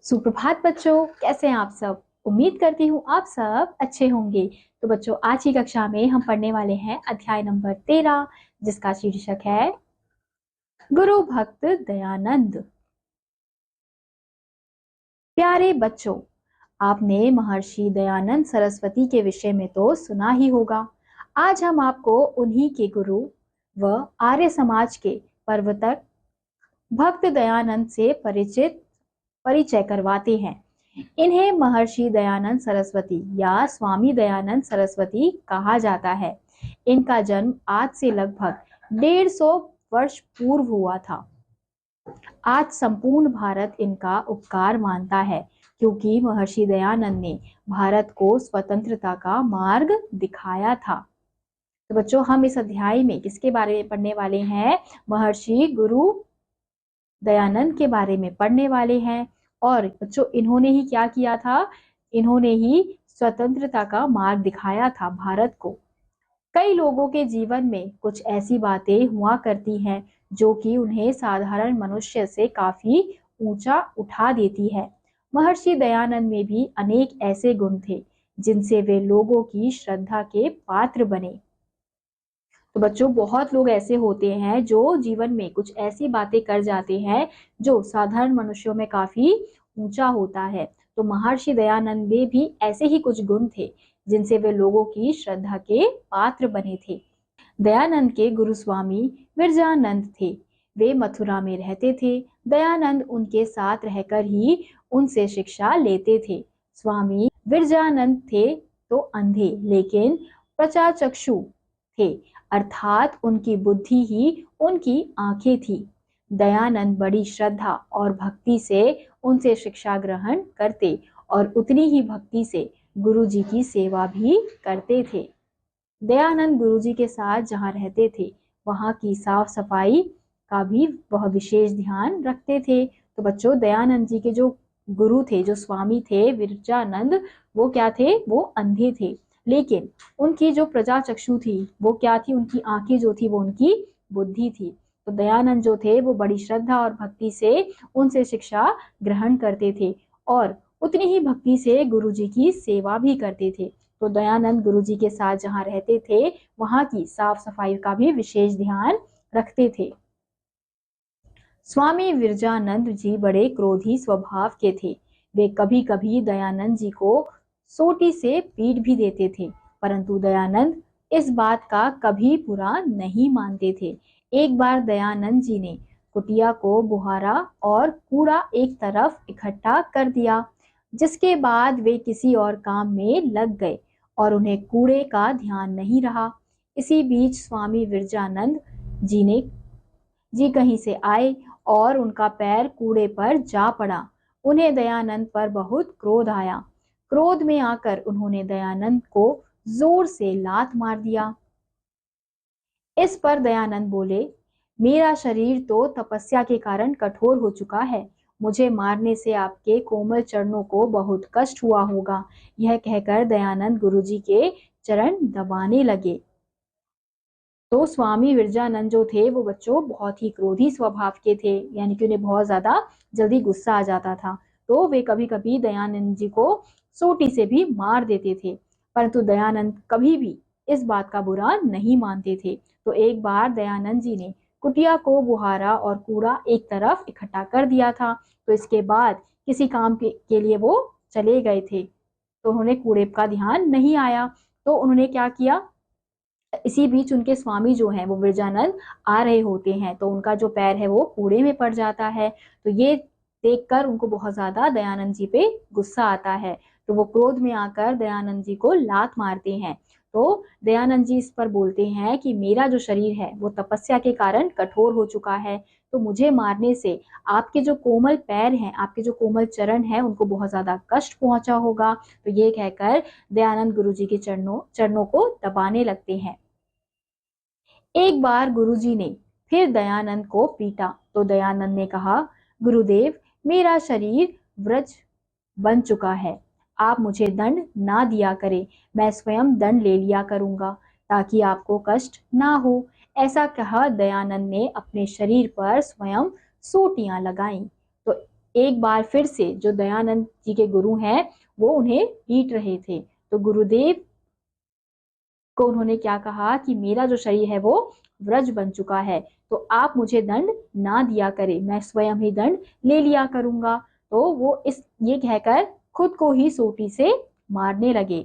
सुप्रभात बच्चों, कैसे हैं आप सब। उम्मीद करती हूँ आप सब अच्छे होंगे। तो बच्चों, आज की कक्षा में हम पढ़ने वाले हैं अध्याय नंबर 13, जिसका शीर्षक है गुरु भक्त दयानंद। प्यारे बच्चों, आपने महर्षि दयानंद सरस्वती के विषय में तो सुना ही होगा। आज हम आपको उन्हीं के गुरु व आर्य समाज के प्रवर्तक भक्त दयानंद से परिचय करवाते हैं। इन्हें महर्षि दयानंद सरस्वती या स्वामी दयानंद सरस्वती कहा जाता है। इनका जन्म आज से लगभग 150 वर्ष पूर्व हुआ था। आज संपूर्ण भारत इनका उपकार मानता है, क्योंकि महर्षि दयानंद ने भारत को स्वतंत्रता का मार्ग दिखाया था। तो बच्चों, हम इस अध्याय में किसके बारे में पढ़ने वाले हैं? महर्षि गुरु दयानंद के बारे में पढ़ने वाले हैं। और बच्चों, इन्होंने ही क्या किया था? इन्होंने ही स्वतंत्रता का मार्ग दिखाया था भारत को। कई लोगों के जीवन में कुछ ऐसी बातें हुआ करती हैं जो कि उन्हें साधारण मनुष्य से काफी ऊंचा उठा देती है। महर्षि दयानंद में भी अनेक ऐसे गुण थे जिनसे वे लोगों की श्रद्धा के पात्र बने। तो बच्चों, बहुत लोग ऐसे होते हैं जो जीवन में कुछ ऐसी बातें कर जाते हैं जो साधारण मनुष्यों में काफी ऊंचा होता है। तो महर्षि दयानंद में भी ऐसे ही कुछ गुण थे जिनसे वे लोगों की श्रद्धा के पात्र बने थे। दयानंद के गुरु स्वामी विरजानंद थे। वे मथुरा में रहते थे। दयानंद उनके साथ रहकर ही उनसे शिक्षा लेते थे। स्वामी विरजानंद थे तो अंधे लेकिन प्रचाचक्षु थे, अर्थात उनकी बुद्धि ही उनकी आंखें थी। दयानंद बड़ी श्रद्धा और भक्ति से उनसे शिक्षा ग्रहण करते और उतनी ही भक्ति से गुरुजी की सेवा भी करते थे। दयानंद गुरुजी के साथ जहाँ रहते थे वहाँ की साफ सफाई का भी वह विशेष ध्यान रखते थे। तो बच्चों, दयानंद जी के जो गुरु थे, जो स्वामी थे विरजानंद, वो क्या थे? वो अंधे थे, लेकिन उनकी जो प्रजा चक्षु थी वो क्या थी? उनकी आंखें जो थी वो उनकी बुद्धि थी। तो दयानंद जो थे वो बड़ी श्रद्धा और भक्ति से उनसे शिक्षा ग्रहण करते थे और उतनी ही भक्ति से गुरुजी की सेवा भी करते थे। तो दयानंद गुरुजी के साथ जहाँ रहते थे वहाँ की साफ सफाई का भी विशेष ध्यान रखते थे। स्वामी विरजानंद जी बड़े क्रोधी स्वभाव के थे। वे कभी कभी दयानंद जी को सोटी से पीट भी देते थे, परंतु दयानंद इस बात का कभी बुरा नहीं मानते थे। एक बार दयानंद जी ने कुटिया को बुहारा और कूड़ा एक तरफ इकट्ठा कर दिया, जिसके बाद वे किसी और काम में लग गए और उन्हें कूड़े का ध्यान नहीं रहा। इसी बीच स्वामी विरजानंद जी कहीं से आए और उनका पैर कूड़े पर जा पड़ा। उन्हें दयानंद पर बहुत क्रोध आया। क्रोध में आकर उन्होंने दयानंद को जोर से लात मार दिया। इस पर दयानंद बोले, मेरा शरीर तो तपस्या के कारण कठोर हो चुका है, मुझे मारने से आपके कोमल चरणों को बहुत कष्ट हुआ होगा। यह कहकर दयानंद गुरुजी के चरण दबाने लगे। तो स्वामी विरजानंद जो थे वो बच्चों बहुत ही क्रोधी स्वभाव के थे, यानी कि उन्हें बहुत ज्यादा जल्दी गुस्सा आ जाता था। तो वे कभी कभी दयानंद जी को सोटी से भी मार देते थे, परंतु दयानंद कभी भी इस बात का बुरा नहीं मानते थे। तो एक बार दयानंद जी ने कुटिया को बुहारा और कूड़ा एक तरफ इकट्ठा कर दिया था। तो इसके बाद किसी काम के लिए वो चले गए थे, तो उन्होंने कूड़े का ध्यान नहीं आया। तो उन्होंने क्या किया? इसी बीच उनके स्वामी जो हैं वो विरजानंद आ रहे होते हैं, तो उनका जो पैर है वो कूड़े में पड़ जाता है। तो ये देखकर उनको बहुत ज्यादा दयानंद जी पे गुस्सा आता है। तो वो क्रोध में आकर दयानंद जी को लात मारते हैं। तो दयानंद जी इस पर बोलते हैं कि मेरा जो शरीर है वो तपस्या के कारण कठोर हो चुका है, तो मुझे मारने से आपके जो कोमल पैर हैं, आपके जो कोमल चरण हैं, उनको बहुत ज्यादा कष्ट पहुंचा होगा। तो ये कहकर दयानंद गुरु जी के चरणों को दबाने लगते हैं। एक बार गुरुजी ने फिर दयानंद को पीटा तो दयानंद ने कहा, गुरुदेव, मेरा शरीर व्रज बन चुका है, आप मुझे दंड ना दिया करें, मैं स्वयं दंड ले लिया करूंगा ताकि आपको कष्ट ना हो। ऐसा कहा दयानंद ने अपने शरीर पर स्वयं सोटियां लगाई। तो एक बार फिर से जो दयानंद जी के गुरु हैं वो उन्हें पीट रहे थे। तो गुरुदेव को उन्होंने क्या कहा कि मेरा जो शरीर है वो व्रज बन चुका है, तो आप मुझे दंड ना दिया करें, मैं स्वयं ही दंड ले लिया करूंगा। तो वो ये कहकर खुद को ही सोटी से मारने लगे।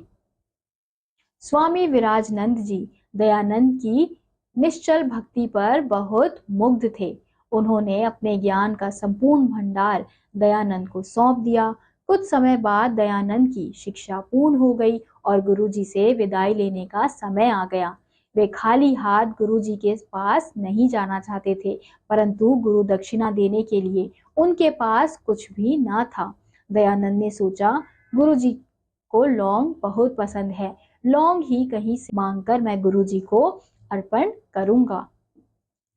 स्वामी विराजनंद जी दयानंद की निश्चल भक्ति पर बहुत मुग्ध थे। उन्होंने अपने ज्ञान का संपूर्ण भंडार दयानंद को सौंप दिया। कुछ समय बाद दयानंद की शिक्षा पूर्ण हो गई और गुरुजी से विदाई लेने का समय आ गया। वे खाली हाथ गुरुजी के पास नहीं जाना चाहते थे, परंतु गुरु दक्षिणा देने के लिए उनके पास कुछ भी ना था। दयानंद ने सोचा, गुरुजी को लौंग बहुत पसंद है, लौंग ही कहीं से मांगकर मैं गुरुजी को अर्पण करूंगा।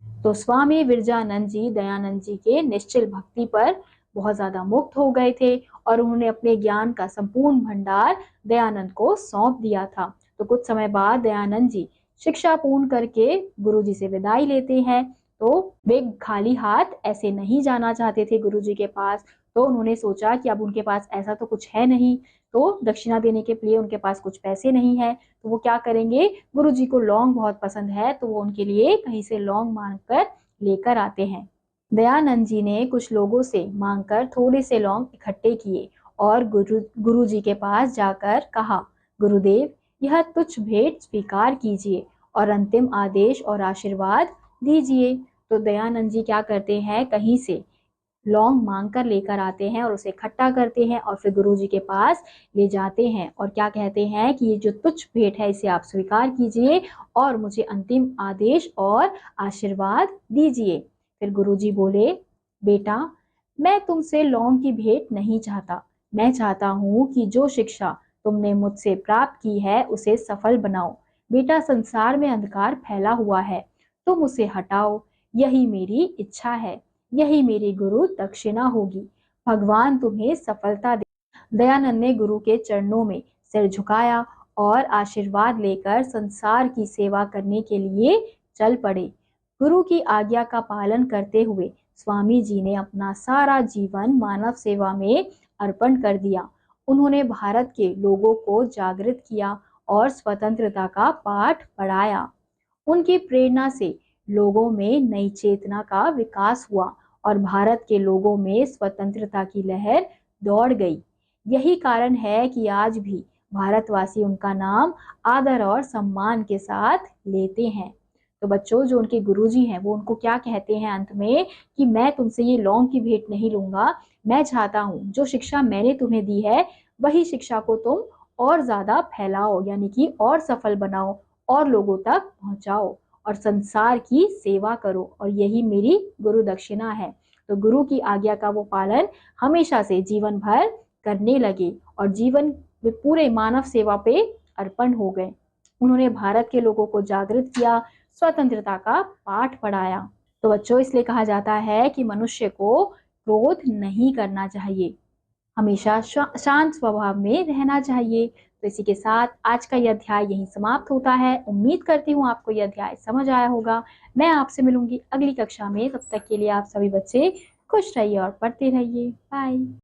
तो स्वामी विरजानंद जी दयानंद जी के निश्चल भक्ति पर बहुत ज्यादा मुक्त हो गए थे और उन्होंने अपने ज्ञान का संपूर्ण भंडार दयानंद को सौंप दिया था। तो कुछ समय बाद दयानंद जी शिक्षा पूर्ण करके गुरुजी से विदाई लेते हैं। तो वे खाली हाथ ऐसे नहीं जाना चाहते थे गुरुजी के पास। तो उन्होंने सोचा कि अब उनके पास ऐसा तो कुछ है नहीं, तो दक्षिणा देने के लिए उनके पास कुछ पैसे नहीं है, तो वो क्या करेंगे, गुरुजी को लौंग बहुत पसंद है तो वो उनके लिए कहीं से लौंग मांगकर लेकर आते हैं। दयानंद जी ने कुछ लोगों से मांगकर थोड़े से लौंग इकट्ठे किए और गुरुजी के पास जाकर कहा, गुरुदेव यह तुच्छ भेंट स्वीकार कीजिए और अंतिम आदेश और आशीर्वाद दीजिए। तो दयानंद जी क्या करते हैं, कहीं से लौंग मांग कर लेकर आते हैं और उसे इकट्ठा करते हैं और फिर गुरुजी के पास ले जाते हैं और क्या कहते हैं कि ये जो तुच्छ भेंट है इसे आप स्वीकार कीजिए और मुझे अंतिम आदेश और आशीर्वाद दीजिए। फिर गुरुजी बोले, बेटा मैं तुमसे लौंग की भेंट नहीं चाहता, मैं चाहता हूँ कि जो शिक्षा तुमने मुझसे प्राप्त की है उसे सफल बनाओ। बेटा संसार में अंधकार फैला हुआ है, तुम उसे हटाओ, यही मेरी इच्छा है, यही मेरी गुरु दक्षिणा होगी, भगवान तुम्हें सफलता दे। दयानंद ने गुरु के चरणों में सिर झुकाया और आशीर्वाद लेकर संसार की सेवा करने के लिए चल पड़े। गुरु की आज्ञा का पालन करते हुए स्वामी जी ने अपना सारा जीवन मानव सेवा में अर्पण कर दिया। उन्होंने भारत के लोगों को जागृत किया और स्वतंत्रता का पाठ पढ़ाया। उनकी प्रेरणा से लोगों में नई चेतना का विकास हुआ और भारत के लोगों में स्वतंत्रता की लहर दौड़ गई। यही कारण है कि आज भी भारतवासी उनका नाम आदर और सम्मान के साथ लेते हैं। तो बच्चों, जो उनके गुरुजी हैं वो उनको क्या कहते हैं अंत में कि मैं तुमसे ये लौंग की भेंट नहीं लूंगा, मैं चाहता हूँ जो शिक्षा मैंने तुम्हें दी है वही शिक्षा को तुम और ज्यादा फैलाओ, यानी कि और सफल बनाओ और लोगों तक पहुंचाओ और संसार की सेवा करो, और यही मेरी गुरु दक्षिणा है। तो गुरु की आज्ञा का वो पालन हमेशा से जीवन भर करने लगे और जीवन में पूरे मानव सेवा पे अर्पण हो गए। उन्होंने भारत के लोगों को जागृत किया, स्वतंत्रता का पाठ पढ़ाया। तो बच्चों, इसलिए कहा जाता है कि मनुष्य को क्रोध नहीं करना चाहिए, हमेशा शांत स्वभाव में रहना चाहिए। तो इसी के साथ आज का यह अध्याय यहीं समाप्त होता है। उम्मीद करती हूँ आपको यह अध्याय समझ आया होगा। मैं आपसे मिलूंगी अगली कक्षा में, तब तक के लिए आप सभी बच्चे खुश रहिए और पढ़ते रहिए। बाय।